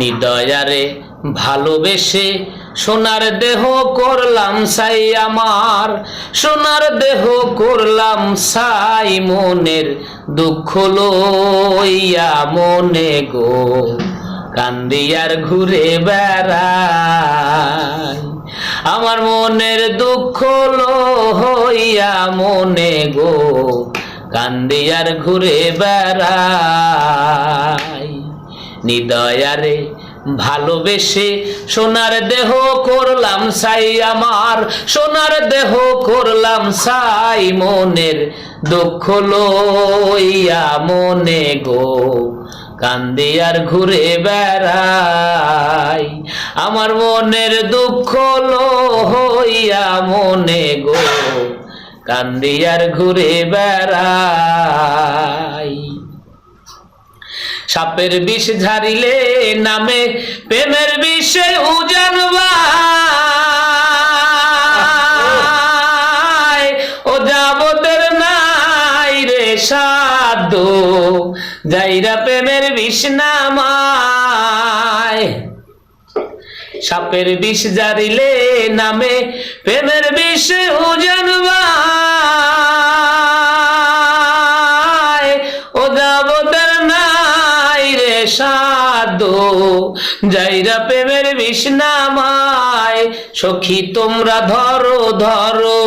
নিদয়ারে ভালোবেসে সোনার দেহ করলাম সাই আমার, সোনার দেহ করলাম সাই মনের দুঃখ লইয়া মনে গো কান্দিয়ার ঘুরে বেড়াই। আমার মনের দুঃখ লইয়া মনে গো কান্দিয়ার ঘুরে বেড়াই। নিদয়ারে ভালোবেসে সোনার দেহ করলাম সাই আমার, সোনার দেহ করলাম সাই মনের দুঃখ লইয়া মনে গো কান্দিয়ার ঘুরে বেড়াই। আমার মনের দুঃখ লইয়া মনে গো কান্দিয়ার ঘুরে বেড়াই। সাপের বিষ ঝারিলে নামে প্রেমের বিষে উজান ভাই, ও যাবতের নাই রে সাধ্য যাইরা প্রেমের বিষ নামায়। সাপের বিষ ঝারিলে নামে প্রেমের বিষে উজান ভাই, ও যাবতের সাধ্য যাইরা প্রেমের বিষ নামায়। সখী তোমরা ধরো ধরো,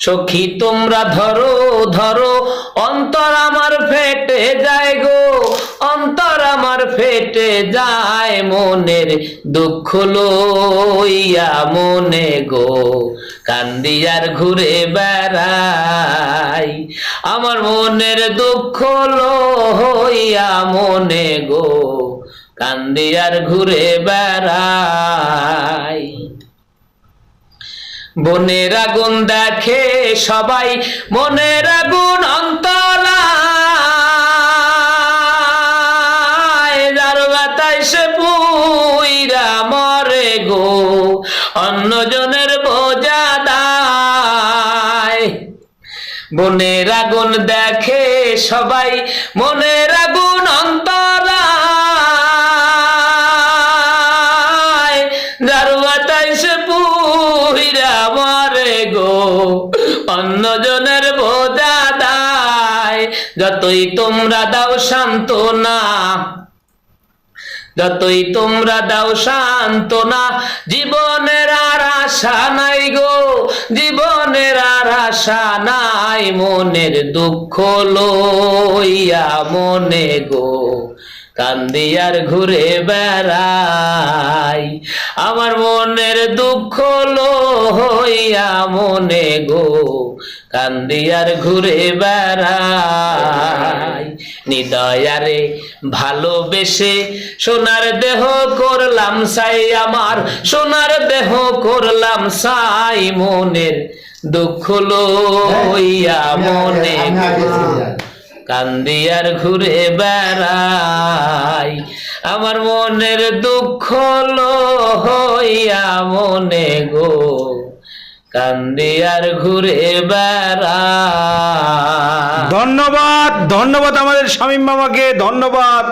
সখী তোমরা ধরো ধরো, অন্তর আমার ফেটে যায় গো, অন্তর আমার ফেটে যায় মনের দুঃখ লইয়া মনে গো কান্দিয়ার ঘুরে বেড়াই। আমার মনের দুঃখ লইয়া মনে গো কান্দিয়ার ঘুরে বেড়াই। বনের আগুন দেখে সবাই মনের আগুন অন্তরায়, যার বাতায় সে পুইরা মরে গো অন্যজনের বোঝা দায়। বনের আগুন দেখে সবাই মনের আগুন অন্তরায়, যার বাতায় সে পুইরা মরে গো অন্যজনের বোঝা দায়। যতই তোমরা দাও সান্ত্বনা, যতই তোমরা দাও সান্ত্বনা, জীবনের আর আশা নাই গো, জীবনের আর আশা নাই মনের দুঃখ লইয়া মনে গো কান্দিয়ার ঘুরে বেড়াই। আমার মনের দুঃখ লইয়া মনে গো কান্দিয়ার ঘুরে বেড়াই। নিদয়ারে ভালোবেসে সোনার দেহ করলাম সাই আমার, সোনার দেহ করলাম সাই মনের দুঃখ লইয়া মনে গো কান্দিয়ার ঘুরে বেড়াই। আমার মনের দুঃখ লইয়া মনে গো কান্দিয়ার ঘুরে বেড়াই। ধন্যবাদ, ধন্যবাদ আমাদের শামীম মামাকে, ধন্যবাদ।